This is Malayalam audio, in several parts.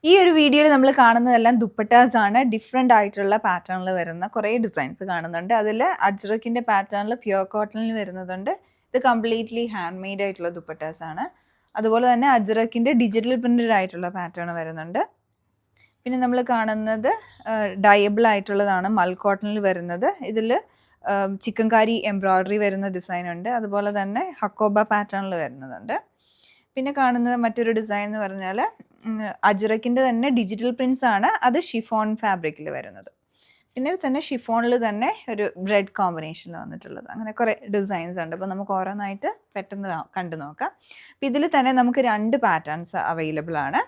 ഈ ഒരു വീഡിയോയിൽ നമ്മൾ കാണുന്നതെല്ലാം ദുപ്പട്ടാസ് ആണ്. ഡിഫറെൻ്റ് ആയിട്ടുള്ള പാറ്റേണിൽ വരുന്ന കുറേ ഡിസൈൻസ് കാണുന്നുണ്ട്. അതിൽ അജ്രക്കിൻ്റെ പാറ്റേണിൽ പ്യുവർ കോട്ടണിൽ വരുന്നതുണ്ട്. ഇത് കംപ്ലീറ്റ്ലി ഹാൻഡ് മെയ്ഡ് ആയിട്ടുള്ള ദുപ്പട്ടാസ് ആണ്. അതുപോലെ തന്നെ അജ്രക്കിൻ്റെ ഡിജിറ്റൽ പ്രിൻറ്റഡ് ആയിട്ടുള്ള പാറ്റേൺ വരുന്നുണ്ട്. പിന്നെ നമ്മൾ കാണുന്നത് ഡയബിൾ ആയിട്ടുള്ളതാണ്, മൽ കോട്ടണിൽ വരുന്നത്. ഇതിൽ ചിക്കൻകാരി എംബ്രോയ്ഡറി വരുന്ന ഡിസൈൻ ഉണ്ട്. അതുപോലെ തന്നെ ഹക്കോബ പാറ്റേണിൽ വരുന്നതുണ്ട്. പിന്നെ കാണുന്നത് മറ്റൊരു ഡിസൈൻ എന്ന് പറഞ്ഞാൽ അജ്രക്കിൻ്റെ തന്നെ ഡിജിറ്റൽ പ്രിൻസ് ആണ്. അത് ഷിഫോൺ ഫാബ്രിക്കിൽ വരുന്നത്. പിന്നെ തന്നെ ഷിഫോണിൽ തന്നെ ഒരു റെഡ് കോമ്പിനേഷനിൽ വന്നിട്ടുള്ളത്. അങ്ങനെ കുറേ ഡിസൈൻസ് ഉണ്ട്. അപ്പോൾ നമുക്ക് ഓരോന്നായിട്ട് പെട്ടെന്ന് കണ്ടു നോക്കാം. അപ്പോൾ ഇതിൽ തന്നെ നമുക്ക് 2 പാറ്റേൺസ് അവൈലബിൾ ആണ്.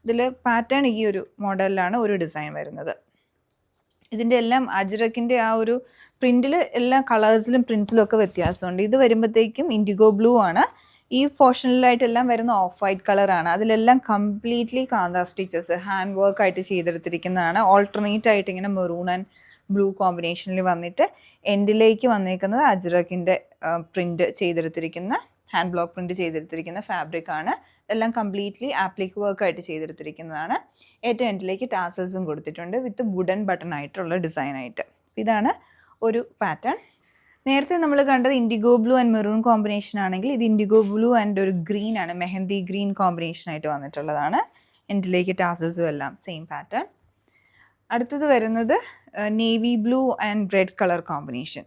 ഇതിൽ പാറ്റേൺ ഈ ഒരു മോഡലിലാണ് ഒരു ഡിസൈൻ വരുന്നത്. ഇതിൻ്റെ എല്ലാം അജ്രക്കിൻ്റെ ആ ഒരു പ്രിൻറ്റിൽ എല്ലാ കളേഴ്സിലും പ്രിൻസിലും ഒക്കെ വ്യത്യാസമുണ്ട്. ഇത് വരുമ്പോഴത്തേക്കും ഇൻഡിഗോ ബ്ലൂ ആണ്. ഈ പോർഷനിലായിട്ടെല്ലാം വരുന്ന ഓഫ് വൈറ്റ് കളറാണ്. അതിലെല്ലാം കംപ്ലീറ്റ്ലി കാന്ത സ്റ്റിച്ചസ് ഹാൻഡ് വർക്ക് ആയിട്ട് ചെയ്തെടുത്തിരിക്കുന്നതാണ്. ഓൾട്ടർനേറ്റ് ആയിട്ട് ഇങ്ങനെ മെറൂൺ ആൻഡ് ബ്ലൂ കോമ്പിനേഷനിൽ വന്നിട്ട് എൻഡിലേക്ക് വന്നേക്കുന്നത് അജ്രക്കിൻ്റെ പ്രിൻറ്റ് ചെയ്തെടുത്തിരിക്കുന്ന ഹാൻഡ് ബ്ലോക്ക് പ്രിൻറ്റ് ചെയ്തെടുത്തിരിക്കുന്ന ഫാബ്രിക് ആണ്. ഇതെല്ലാം കംപ്ലീറ്റ്ലി ആപ്ലിക് വർക്ക് ആയിട്ട് ചെയ്തെടുത്തിരിക്കുന്നതാണ്. ഏറ്റവും എൻഡിലേക്ക് ടാസൽസും കൊടുത്തിട്ടുണ്ട് വിത്ത് വുഡൻ ബട്ടൺ ആയിട്ടുള്ള ഡിസൈനായിട്ട്. ഇതാണ് ഒരു പാറ്റേൺ. നേരത്തെ നമ്മൾ കണ്ടത് IndiGo blue and maroon combination ആണെങ്കിൽ ഇത് ഇൻഡിഗോ ബ്ലൂ ആൻഡ് ഒരു ഗ്രീൻ ആണ്, മെഹന്തി ഗ്രീൻ കോമ്പിനേഷൻ ആയിട്ട് വന്നിട്ടുള്ളതാണ്. എൻഡിലേക്ക് ടാസൽസും എല്ലാം സെയിം പാറ്റേൺ. അടുത്തത് വരുന്നത് navy blue and red colour combination.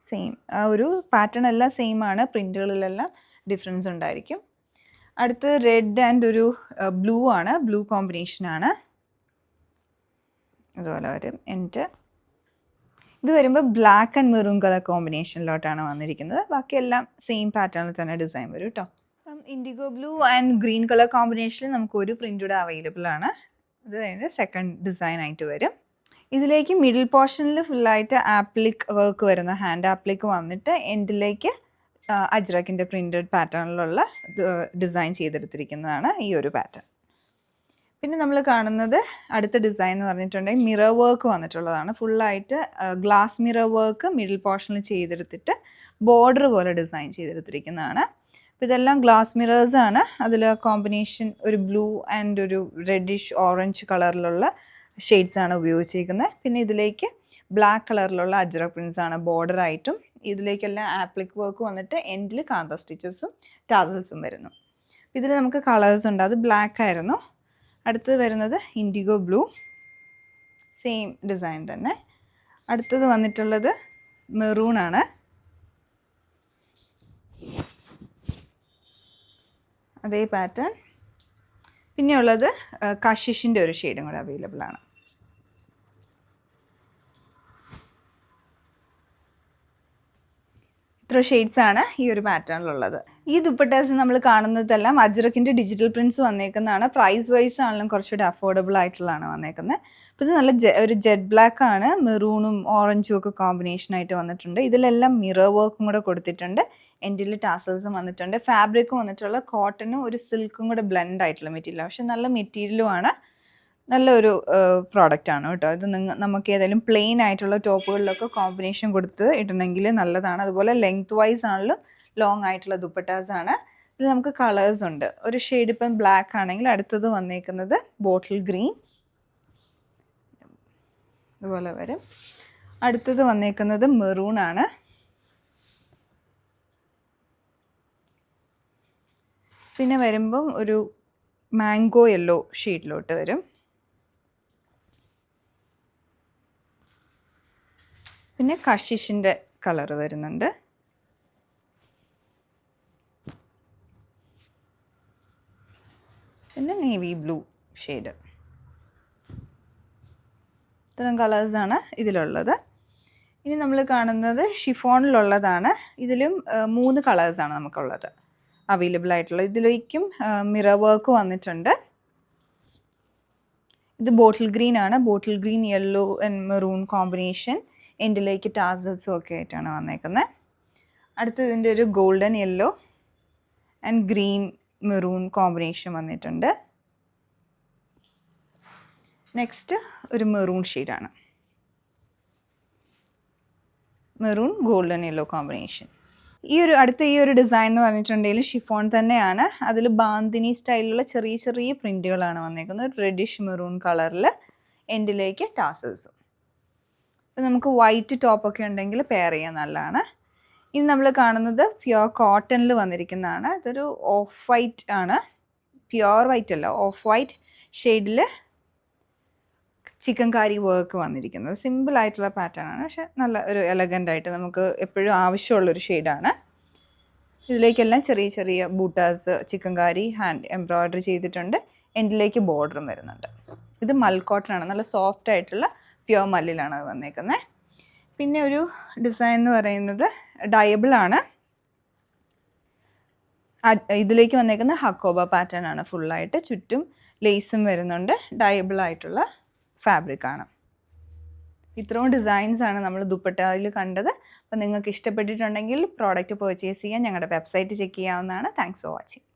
Same ആ ഒരു പാറ്റേൺ എല്ലാം സെയിം ആണ്, പ്രിൻറ്റുകളിലെല്ലാം ഡിഫറൻസ് ഉണ്ടായിരിക്കും. അടുത്തത് റെഡ് ആൻഡ് ഒരു ബ്ലൂ ആണ്, ബ്ലൂ കോമ്പിനേഷൻ ആണ്. അതുപോലെ വരും. ഇത് വരുമ്പോൾ ബ്ലാക്ക് ആൻഡ് മെറൂൺ കളർ കോമ്പിനേഷനിലോട്ടാണ് വന്നിരിക്കുന്നത്. ബാക്കിയെല്ലാം സെയിം പാറ്റേണിൽ തന്നെ ഡിസൈൻ വരും കേട്ടോ. Indigo blue and green colour കോമ്പിനേഷനിൽ നമുക്ക് ഒരു പ്രിൻ്റ് അവൈലബിൾ ആണ്. ഇത് അതിൻ്റെ സെക്കൻഡ് ഡിസൈൻ ആയിട്ട് വരും. ഇതിലേക്ക് മിഡിൽ പോർഷനിൽ ഫുള്ളായിട്ട് ആപ്ലിക് വർക്ക് വരുന്ന ഹാൻഡ് ആപ്ലിക് വന്നിട്ട് എൻഡിലേക്ക് അജ്രക്കിൻ്റെ പ്രിൻറ്റഡ് പാറ്റേണിലുള്ള ഡിസൈൻ ചെയ്തെടുത്തിരിക്കുന്നതാണ് ഈ ഒരു പാറ്റേൺ. പിന്നെ നമ്മൾ കാണുന്നത് അടുത്ത ഡിസൈൻ എന്ന് പറഞ്ഞിട്ടുണ്ടെങ്കിൽ മിറർ വർക്ക് വന്നിട്ടുള്ളതാണ്. ഫുള്ളായിട്ട് ഗ്ലാസ് മിറർ വർക്ക് മിഡിൽ പോർഷനിൽ ചെയ്തെടുത്തിട്ട് ബോർഡർ പോലെ ഡിസൈൻ ചെയ്തെടുത്തിരിക്കുന്നതാണ്. അപ്പോൾ ഇതെല്ലാം ഗ്ലാസ് മിറേഴ്സ് ആണ്. അതിൽ കോമ്പിനേഷൻ ഒരു ബ്ലൂ ആൻഡ് ഒരു റെഡിഷ് ഓറഞ്ച് കളറിലുള്ള ഷെയ്ഡ്സ് ആണ് ഉപയോഗിച്ചിരിക്കുന്നത്. പിന്നെ ഇതിലേക്ക് ബ്ലാക്ക് കളറിലുള്ള അജ്രക് പ്രിൻസ് ആണ് ബോർഡറായിട്ടും. ഇതിലേക്കെല്ലാം ആപ്ലിക് വർക്ക് വന്നിട്ട് എൻഡിൽ കാന്ത സ്റ്റിച്ചസും ടാസൽസും വരുന്നു. ഇതിൽ നമുക്ക് കളേഴ്സ് ഉണ്ട്. അത് ബ്ലാക്ക് ആയിരുന്നു. അടുത്തത് വരുന്നത് ഇൻഡിഗോ ബ്ലൂ, സെയിം ഡിസൈൻ തന്നെ. അടുത്തത് വന്നിട്ടുള്ളത് മെറൂൺ ആണ്. അതേ പാറ്റേൺ. പിന്നെയുള്ളത് കഷിഷിൻ്റെ ഒരു ഷെയ്ഡും കൂടെ അവൈലബിൾ ആണ്. ഇത്ര ഷെയ്ഡ്സ് ആണ് ഈ ഒരു പാറ്റേണിലുള്ളത്. ഈ ദുപ്പട്ടാസ് നമ്മൾ കാണുന്നതെല്ലാം അജ്രക്കിൻ്റെ ഡിജിറ്റൽ പ്രിൻസ് വന്നേക്കുന്നതാണ്. പ്രൈസ് വൈസ് ആണെങ്കിലും കുറച്ചുകൂടി അഫോർഡബിൾ ആയിട്ടുള്ളതാണ് വന്നേക്കുന്നത്. അപ്പോൾ ഇത് നല്ല ഒരു ജെറ്റ് ബ്ലാക്ക് ആണ്, മെറൂണും ഓറഞ്ചും ഒക്കെ കോമ്പിനേഷനായിട്ട് വന്നിട്ടുണ്ട്. ഇതിലെല്ലാം മിറർ വർക്കും കൂടെ കൊടുത്തിട്ടുണ്ട്. എൻഡിൽ ടാസൽസും വന്നിട്ടുണ്ട്. ഫാബ്രിക്കും വന്നിട്ടുള്ള കോട്ടനും ഒരു സിൽക്കും കൂടെ ബ്ലെൻഡ് ആയിട്ടുള്ള മെറ്റീരിയൽ. പക്ഷെ നല്ല മെറ്റീരിയലുമാണ്, നല്ലൊരു പ്രോഡക്റ്റാണ് കേട്ടോ. ഇത് നമുക്ക് ഏതെങ്കിലും പ്ലെയിൻ ആയിട്ടുള്ള ടോപ്പുകളിലൊക്കെ കോമ്പിനേഷൻ കൊടുത്ത് ഇടണമെങ്കിൽ നല്ലതാണ്. അതുപോലെ ലെങ്ത് വൈസ് ആണെങ്കിലും ലോങ് ആയിട്ടുള്ള ദുപ്പട്ടാസ് ആണ്. ഇത് നമുക്ക് കളേഴ്സ് ഉണ്ട്. ഒരു ഷെയ്ഡ് ഇപ്പം ബ്ലാക്ക് ആണെങ്കിൽ അടുത്തത് വന്നേക്കുന്നത് ബോട്ടിൽ ഗ്രീൻ, ഇതുപോലെ വരും. അടുത്തത് വന്നേക്കുന്നത് മെറൂൺ ആണ്. പിന്നെ വരുമ്പം ഒരു മാംഗോ യെല്ലോ ഷെയ്ഡിലോട്ട് വരും. പിന്നെ കഷിഷിൻ്റെ കളർ വരുന്നുണ്ട്. പിന്നെ നേവി ബ്ലൂ ഷെയ്ഡ്. ഇത്തരം കളേഴ്സാണ് ഇതിലുള്ളത്. ഇനി നമ്മൾ കാണുന്നത് ഷിഫോണിലുള്ളതാണ്. ഇതിലും 3 കളേഴ്സാണ് നമുക്കുള്ളത് അവൈലബിൾ ആയിട്ടുള്ളത്. ഇതിലേക്കും മിറർ വർക്ക് വന്നിട്ടുണ്ട്. ഇത് ബോട്ടിൽ ഗ്രീൻ ആണ്. Bottle green yellow and maroon combination, എൻഡിലേക്ക് ടാസൽസും ഒക്കെ ആയിട്ടാണ് വന്നേക്കുന്നത്. അടുത്തത് ഇതിൻ്റെ ഒരു golden yellow and green maroon combination വന്നിട്ടുണ്ട്. നെക്സ്റ്റ് ഒരു മെറൂൺ ഷെയ്ഡാണ്, മെറൂൺ ഗോൾഡൻ യെല്ലോ കോമ്പിനേഷൻ. അടുത്ത ഈ ഒരു ഡിസൈൻ എന്ന് പറഞ്ഞിട്ടുണ്ടെങ്കിൽ ഷിഫോൺ തന്നെയാണ്. അതിൽ ബാന്തിനി സ്റ്റൈലിലുള്ള ചെറിയ ചെറിയ പ്രിൻറ്റുകളാണ് വന്നേക്കുന്നത്. റെഡിഷ് മെറൂൺ കളറിൽ എൻഡിലേക്ക് ടാസൽസും. അപ്പം നമുക്ക് വൈറ്റ് ടോപ്പൊക്കെ ഉണ്ടെങ്കിൽ പെയർ ചെയ്യാൻ നല്ലതാണ്. ഇനി നമ്മൾ കാണുന്നത് പ്യുവർ കോട്ടണിൽ വന്നിരിക്കുന്നതാണ്. ഇതൊരു ഓഫ് വൈറ്റ് ആണ്, പ്യുവർ വൈറ്റ് അല്ല, ഓഫ് വൈറ്റ് ഷെയ്ഡിൽ ചിക്കൻ കാരി വർക്ക് വന്നിരിക്കുന്നത്. സിമ്പിളായിട്ടുള്ള പാറ്റേൺ ആണ്, പക്ഷെ നല്ല ഒരു എലഗൻ്റ് ആയിട്ട് നമുക്ക് എപ്പോഴും ആവശ്യമുള്ളൊരു ഷെയ്ഡാണ്. ഇതിലേക്കെല്ലാം ചെറിയ ചെറിയ ബൂട്ടാസ് ചിക്കൻ കാരി ഹാൻഡ് എംബ്രോയ്ഡറി ചെയ്തിട്ടുണ്ട്. എൻഡിലേക്ക് ബോർഡറും വരുന്നുണ്ട്. ഇത് മൽക്കോട്ടൺ ആണ്, നല്ല സോഫ്റ്റ് ആയിട്ടുള്ള പ്യുവർ മല്ലിലാണ് അത് വന്നേക്കുന്നത്. പിന്നെ ഒരു ഡിസൈൻ എന്ന് പറയുന്നത് ഡയബിൾ ആണ്. ഇതിലേക്ക് വന്നേക്കുന്ന ഹക്കോബ പാറ്റേൺ ആണ്. ഫുള്ളായിട്ട് ചുറ്റും ലേസും വരുന്നുണ്ട്. ഡയബിൾ ആയിട്ടുള്ള ഫാബ്രിക് ആണ്. ഇത്രയും ഡിസൈൻസ് ആണ് നമ്മൾ ദുപ്പട്ടയിൽ കണ്ടത്. അപ്പോൾ നിങ്ങൾക്ക് ഇഷ്ടപ്പെട്ടിട്ടുണ്ടെങ്കിൽ പ്രോഡക്റ്റ് പർച്ചേസ് ചെയ്യാൻ ഞങ്ങളുടെ വെബ്സൈറ്റ് ചെക്ക് ചെയ്യാവുന്നതാണ്. Thanks for watching.